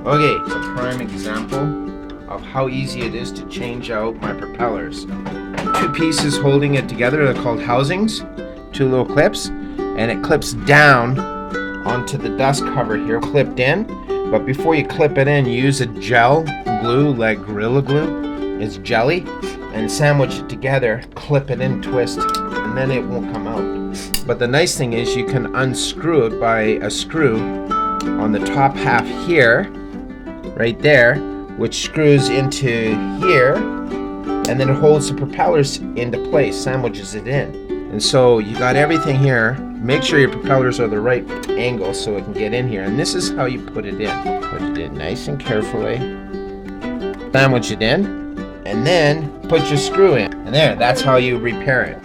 Okay, it's a prime example of how easy it is to change out my propellers. Two pieces holding it together, they're called housings, two little clips, and it clips down onto the dust cover here, clipped in. But before you clip it in, use a gel glue like Gorilla Glue. It's jelly, and sandwich it together, clip it in, twist, and then it won't come out. But the nice thing is you can unscrew it by a screw on the top half here, right there, which screws into here, and then it holds the propellers into place, sandwiches it in. And so you got everything here. Make sure your propellers are the right angle so it can get in here. And this is how you put it in. Put it in nice and carefully. Sandwich it in, and then put your screw in. And there, that's how you repair it.